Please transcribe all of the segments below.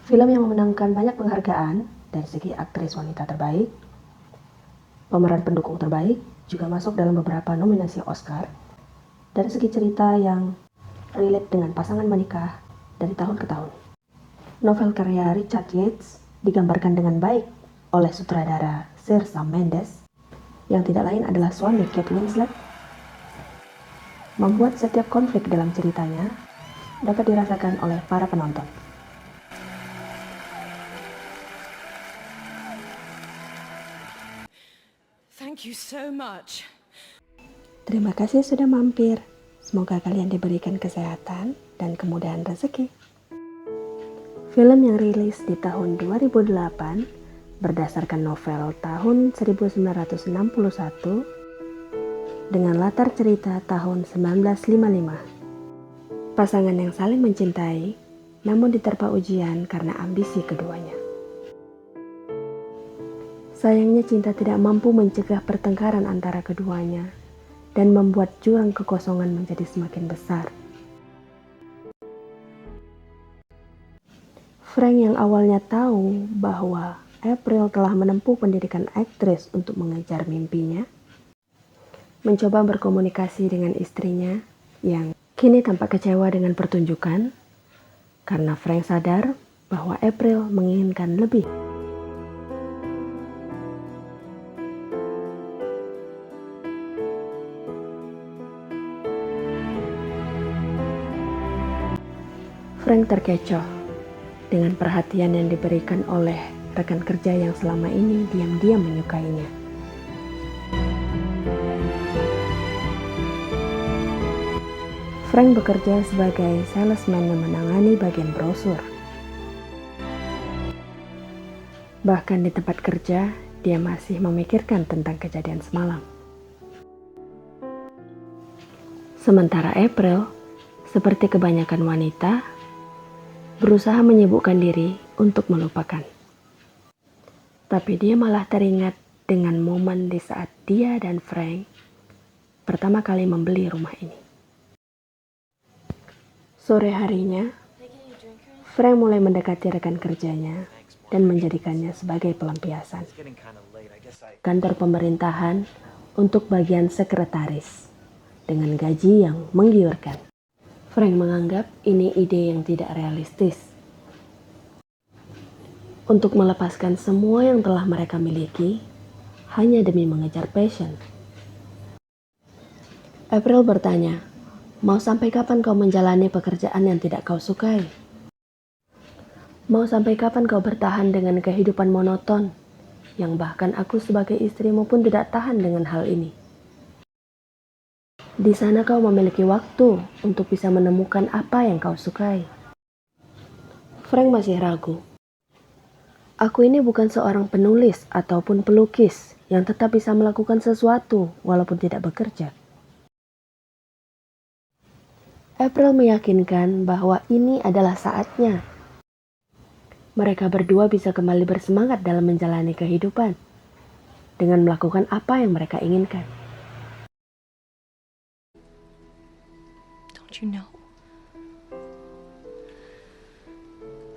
Film yang memenangkan banyak penghargaan dari segi aktris wanita terbaik, pemeran pendukung terbaik, juga masuk dalam beberapa nominasi Oscar. Dari segi cerita yang relate dengan pasangan menikah dari tahun ke tahun. Novel karya Richard Yates digambarkan dengan baik oleh sutradara Sir Sam Mendes, yang tidak lain adalah suami Kate Winslet, membuat setiap konflik dalam ceritanya dapat dirasakan oleh para penonton. Thank you so much. Terima kasih sudah mampir. Semoga kalian diberikan kesehatan dan kemudahan rezeki. Film yang rilis di tahun 2008 berdasarkan novel tahun 1961 dengan latar cerita tahun 1955. Pasangan yang saling mencintai namun diterpa ujian karena ambisi keduanya. Sayangnya cinta tidak mampu mencegah pertengkaran antara keduanya dan membuat jurang kekosongan menjadi semakin besar. Frank yang awalnya tahu bahwa April telah menempuh pendidikan aktris untuk mengejar mimpinya, mencoba berkomunikasi dengan istrinya yang kini tampak kecewa dengan pertunjukan karena Frank sadar bahwa April menginginkan lebih. Frank terkecoh dengan perhatian yang diberikan oleh rekan kerja yang selama ini diam-diam menyukainya. Frank bekerja sebagai salesman yang menangani bagian brosur. Bahkan di tempat kerja, dia masih memikirkan tentang kejadian semalam. Sementara April, seperti kebanyakan wanita, berusaha menyibukkan diri untuk melupakan. Tapi dia malah teringat dengan momen di saat dia dan Frank pertama kali membeli rumah ini. Sore harinya, Frank mulai mendekati rekan kerjanya dan menjadikannya sebagai pelampiasan. Kantor pemerintahan untuk bagian sekretaris dengan gaji yang menggiurkan. Frank menganggap ini ide yang tidak realistis. Untuk melepaskan semua yang telah mereka miliki, hanya demi mengejar passion. April bertanya, mau sampai kapan kau menjalani pekerjaan yang tidak kau sukai? Mau sampai kapan kau bertahan dengan kehidupan monoton, yang bahkan aku sebagai istrimu pun tidak tahan dengan hal ini? Di sana kau memiliki waktu untuk bisa menemukan apa yang kau sukai. Frank masih ragu. Aku ini bukan seorang penulis ataupun pelukis yang tetap bisa melakukan sesuatu walaupun tidak bekerja. April meyakinkan bahwa ini adalah saatnya. Mereka berdua bisa kembali bersemangat dalam menjalani kehidupan dengan melakukan apa yang mereka inginkan. Don't you know?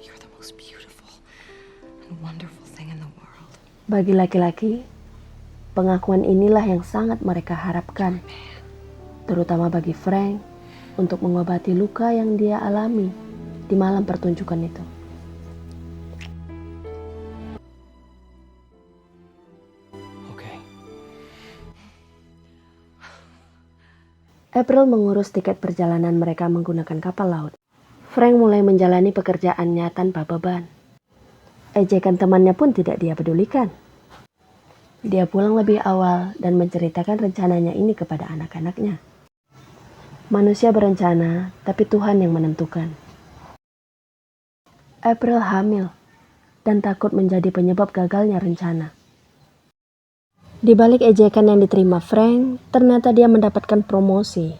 You're the most beautiful and wonderful thing in the world. Bagi laki-laki, pengakuan inilah yang sangat mereka harapkan, terutama bagi Frank untuk mengobati luka yang dia alami di malam pertunjukan itu. April mengurus tiket perjalanan mereka menggunakan kapal laut. Frank mulai menjalani pekerjaannya tanpa beban. Ejekan temannya pun tidak dia pedulikan. Dia pulang lebih awal dan menceritakan rencananya ini kepada anak-anaknya. Manusia berencana, tapi Tuhan yang menentukan. April hamil dan takut menjadi penyebab gagalnya rencana. Di balik ejekan yang diterima Frank, ternyata dia mendapatkan promosi.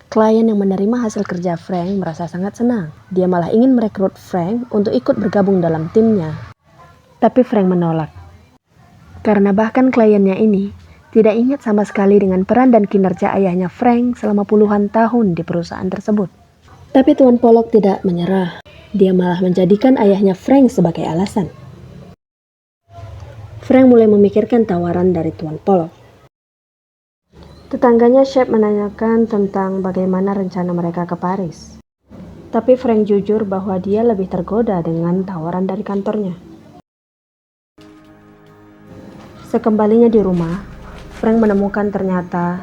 Klien yang menerima hasil kerja Frank merasa sangat senang. Dia malah ingin merekrut Frank untuk ikut bergabung dalam timnya. Tapi Frank menolak. Karena bahkan kliennya ini tidak ingat sama sekali dengan peran dan kinerja ayahnya Frank selama puluhan tahun di perusahaan tersebut. Tapi Tuan Pollock tidak menyerah. Dia malah menjadikan ayahnya Frank sebagai alasan. Frank mulai memikirkan tawaran dari Tuan Pollock. Tetangganya Shep menanyakan tentang bagaimana rencana mereka ke Paris. Tapi Frank jujur bahwa dia lebih tergoda dengan tawaran dari kantornya. Sekembalinya di rumah, Frank menemukan ternyata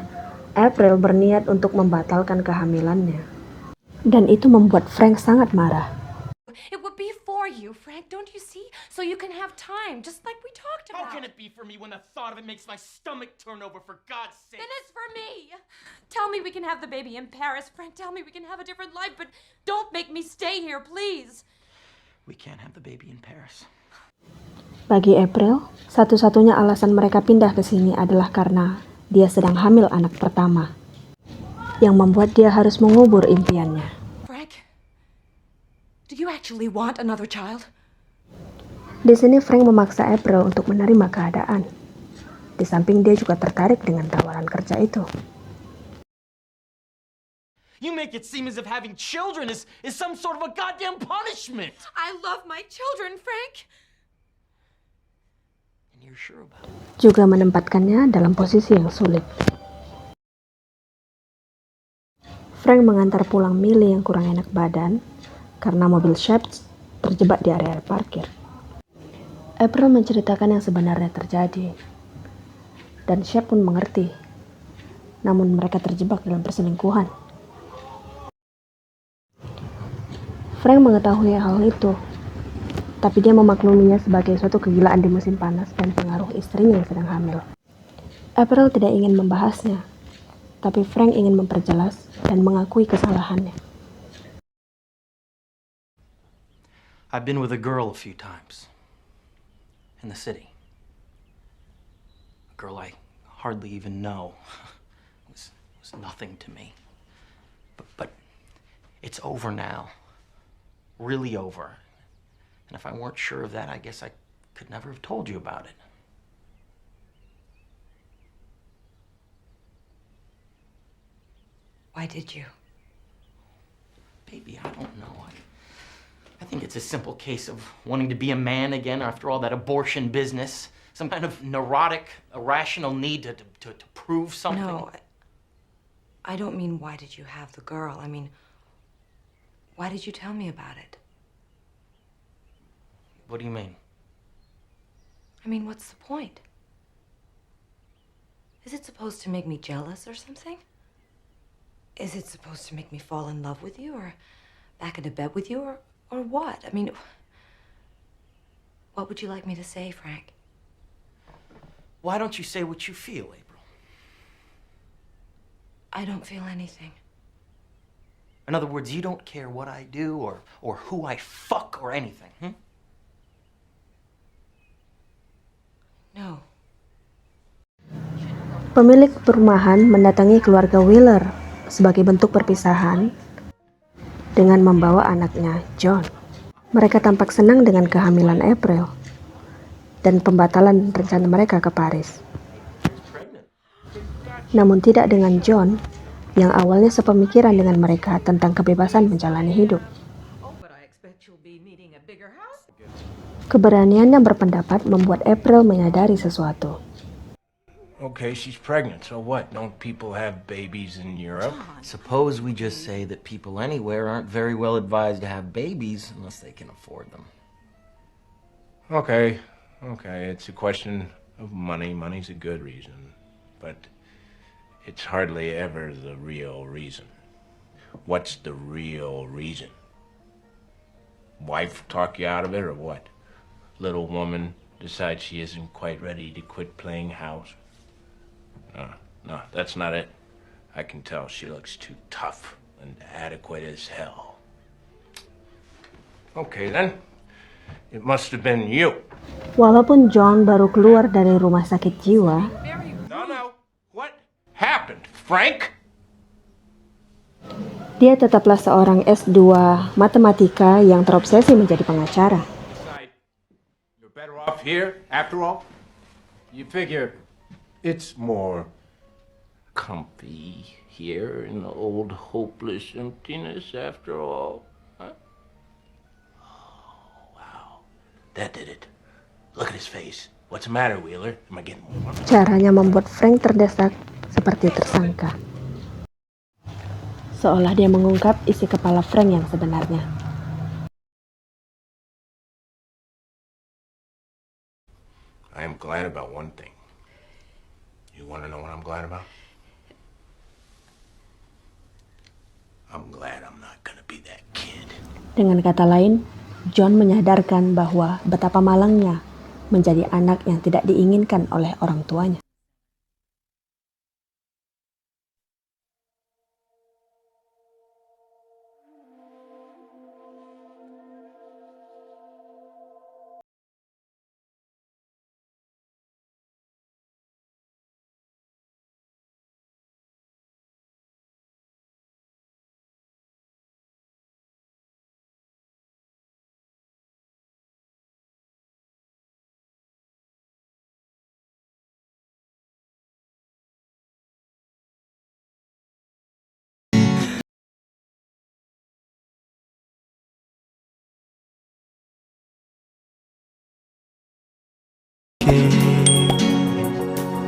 April berniat untuk membatalkan kehamilannya. Dan itu membuat Frank sangat marah. It would be for you, Frank, don't you see? So you can have time, just like we talked How about. can it be for me when the thought of it makes my stomach turn over, for God's sake? Then it's for me. Tell me we can have the baby in Paris, Frank. Tell me we can have a different life, but don't make me stay here, please. We can't have the baby in Paris. Bagi April, satu-satunya alasan mereka pindah ke sini adalah karena dia sedang hamil anak pertama, yang membuat dia harus mengubur impiannya. Frank, do you actually want another child? Di sini Frank memaksa April untuk menerima keadaan. Di samping dia juga tertarik dengan tawaran kerja itu. You make it seem as if having children is some sort of a goddamn punishment. I love my children, Frank. And you're sure about it? Juga menempatkannya dalam posisi yang sulit. Frank mengantar pulang Millie yang kurang enak badan karena mobil Shep terjebak di area parkir. April menceritakan yang sebenarnya terjadi, dan Shep pun mengerti. Namun mereka terjebak dalam perselingkuhan. Frank mengetahui hal itu, tapi dia memakluminya sebagai suatu kegilaan di musim panas dan pengaruh istrinya yang sedang hamil. April tidak ingin membahasnya, tapi Frank ingin memperjelas dan mengakui kesalahannya. I've been with a girl a few times. In the city. A girl I hardly even know. It was nothing to me. But it's over now. Really over. And if I weren't sure of that, I guess I could never have told you about it. Why did you? Baby, I don't know. I think it's a simple case of wanting to be a man again after all that abortion business. Some kind of neurotic, irrational need to prove something. No, I don't mean why did you have the girl. I mean, why did you tell me about it? What do you mean? I mean, what's the point? Is it supposed to make me jealous or something? Is it supposed to make me fall in love with you or back into bed with you or what? I mean, what would you like me to say, Frank? Why don't you say what you feel, April? I don't feel anything. In other words, you don't care what I do or who I fuck or anything, hmm? No. Pemilik perumahan mendatangi keluarga Wheeler sebagai bentuk perpisahan dengan membawa anaknya, John. Mereka tampak senang dengan kehamilan April dan pembatalan rencana mereka ke Paris. Namun tidak dengan John, yang awalnya sepemikiran dengan mereka tentang kebebasan menjalani hidup. Keberaniannya berpendapat membuat April menyadari sesuatu. Okay, she's pregnant, so what? Don't people have babies in Europe? Suppose we just say that people anywhere aren't very well advised to have babies unless they can afford them. Okay, it's a question of money. Money's a good reason, but it's hardly ever the real reason. What's the real reason? Wife talk you out of it, or what? Little woman decides she isn't quite ready to quit playing house? No, that's not it. I can tell she looks too tough and adequate as hell. Okay then, it must have been you. Walaupun John baru keluar dari rumah sakit jiwa, No, what happened, Frank? dia tetaplah seorang S2 matematika yang terobsesi menjadi pengacara. You're better off here, after all? You figure it's more comfy here in the old hopeless emptiness, after all, huh? That did it. Look at his face. What's the matter, Wheeler? Am I getting warm? Caranya membuat Frank terdesak seperti tersangka. Seolah dia mengungkap isi kepala Frank yang sebenarnya. I am glad about one thing. You want to know what I'm glad about? I'm glad I'm not gonna be that kid. Dengan kata lain, John menyadarkan bahwa betapa malangnya menjadi anak yang tidak diinginkan oleh orang tuanya. Okay.